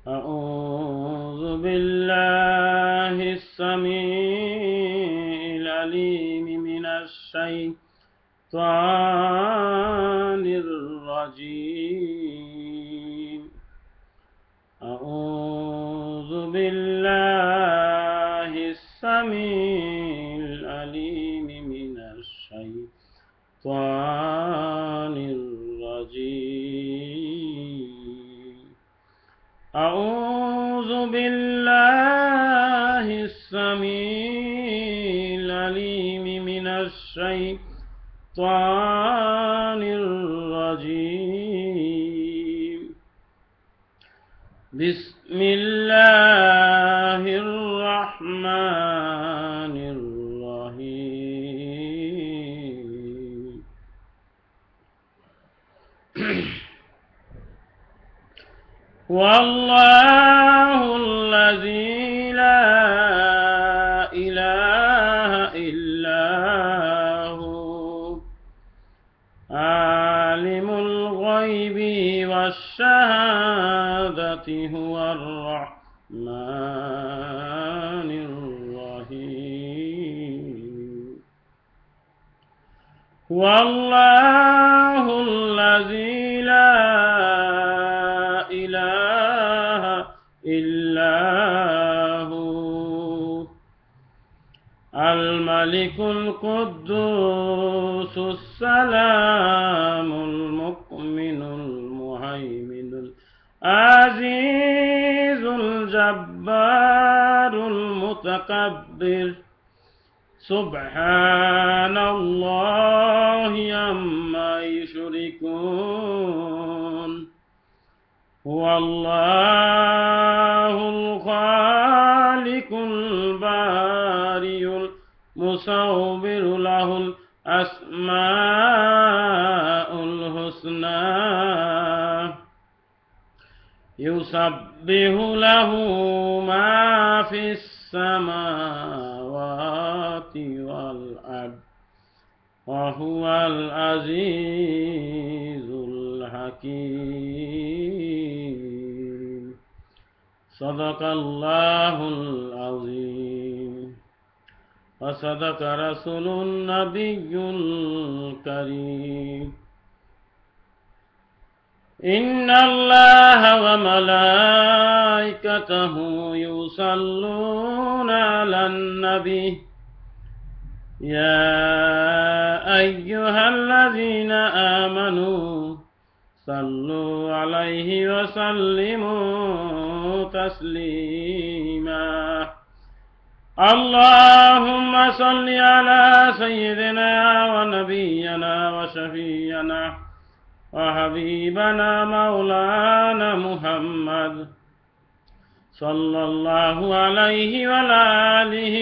أعوذ بالله السميع العليم من الشيطان الرجيم. أعوذ بالله السميع العليم من الشيطان الرجيم. أعوذ بالله السميع العليم من الشيطان الرجيم. بسم الله الرحمن الرحيم. والله الذي لا إله إلا هو عالم الغيب والشهادة هو الرحمن الرحيم. والله الذي لا إله إلا هو الملك القدوس السلام المؤمن المهيمن العزيز الجبار المتكبر سبحان الله عما يشركون. هو الله الخالق البارئ المصور له الأسماء الحسنى يسبح له ما في السماوات والأرض وهو العزيز الحكيم. صدق الله العظيم وصدق رسول النبي الكريم. إن الله وملائكته يصلون على النبي يا أيها الذين آمنوا صلوا عليه وسلموا تسليما. اللهم صل على سيدنا ونبينا وشفيعنا وحبيبنا مولانا محمد صلى الله عليه وعلى آله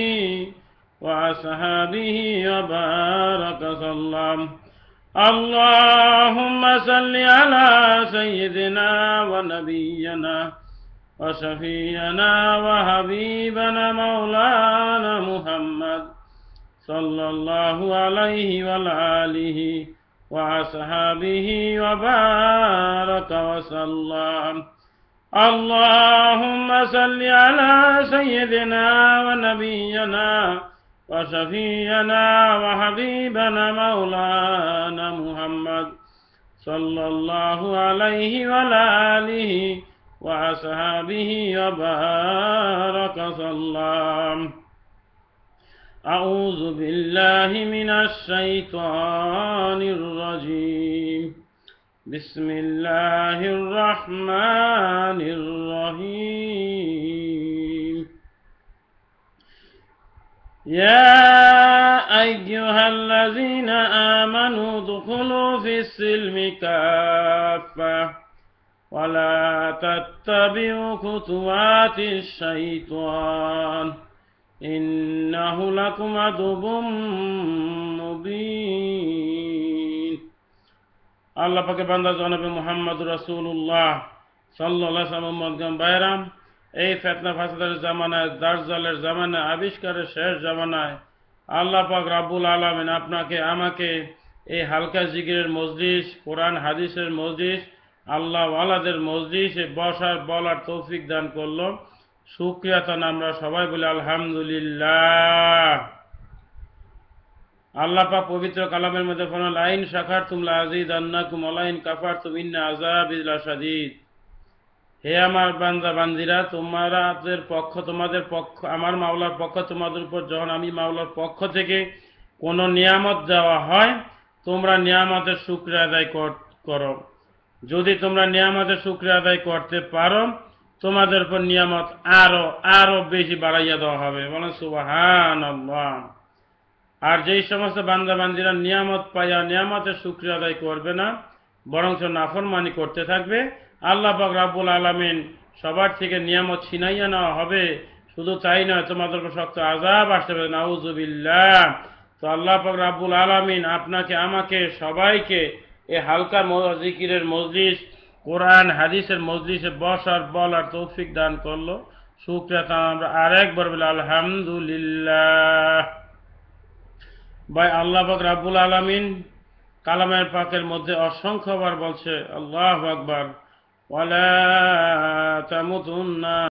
وأصحابه وبارك وسلم. اللهم صل على سيدنا ونبينا وشفيعنا وحبيبنا مولانا محمد صلى الله عليه وعلى آله وأصحابه وبارك وسلم. اللهم صل على سيدنا ونبينا وشفيعنا وحبيبنا مولانا محمد صلى الله عليه وعلى آله وأصحابه وبارك وسلم. أعوذ بالله من الشيطان الرجيم. بسم الله الرحمن الرحيم. يا أيها الذين آمنوا ادخلوا في السلم كافة ولا تتبعوا خطوات الشيطان إنه لكم عدو মুবিন। আল্লাহ পাকে বান্দা জনাবে মুহাম্মদ রাসূলুল্লাহ সাল্লাল্লাহু আলাইহি ওয়াসাল্লাম বাইরাম, এই ফিতনা ফাসাদের জামানায়, দাজ্জালের জামানায়, আবিষ্কারের শেষ জামানায় আল্লাহ পাক রাব্বুল আলামিন আপনাকে আমাকে এই হালকা জিকিরের মজলিস, কোরআন হাদিসের মজলিস আল্লাহ ওয়ালাদের মজলিসে বসার বলার তৌফিক দান করলো। শুকরিয়া তান আমরা সবাই বলি আলহামদুলিল্লাহ। আল্লাহ পাক পবিত্র কালামের মধ্যে ফরমান লাইন শাকারতুম লাযিদান্নাকুম ওয়া লাইন কাফারতুম ইন্না আযাবি লাশাদীদ। হে আমার বান্দা বান্দিরা, তোমাদের পক্ষ আমার মাওলার পক্ষ তোমাদের উপর যখন আমি মাওলার পক্ষ থেকে কোনো নিয়ামত দেওয়া হয়, তোমরা নিয়ামতের শুকরিয়া আদায় করো। যদি তোমরা নিয়ামতের শুকরিয়া আদায় করতে পারো, তোমাদের উপর নিয়ামত আরো আরো বেশি বাড়াইয়া দেওয়া হবে। বলেন সুবহানাল্লাহ। আর যেই সমস্ত বান্দা বান্দিরা নিয়ামত পাইয়া নিয়ামতের শুকরিয়া আদায় করবে না, বরঞ্চ নাফরমানি করতে থাকবে, আল্লাহ পাক রাব্বুল আলামিন সবার থেকে নিয়ামত ছিনাইয়া নেওয়া হবে। শুধু তাই নয়, তোমাদের উপর শক্ত আযাব আসতে পারে। নাউযুবিল্লাহ। তো আল্লাহ পাক রাব্বুল আলামিন আপনাকে আমাকে সবাইকে এই হালকা জিকিরের মজলিস, কোরআন হাদিসের মজলিসে বসার বলার তৌফিক দান করলো। শুকরিয়া তার আমরা আরেকবার বলি আলহামদুলিল্লাহ। ভাই আল্লাহ পাক রাব্বুল আলামিন কালামের পাকের মধ্যে অসংখ্যবার বলছে আল্লাহু আকবার, ওয়ালা তামুতুন্না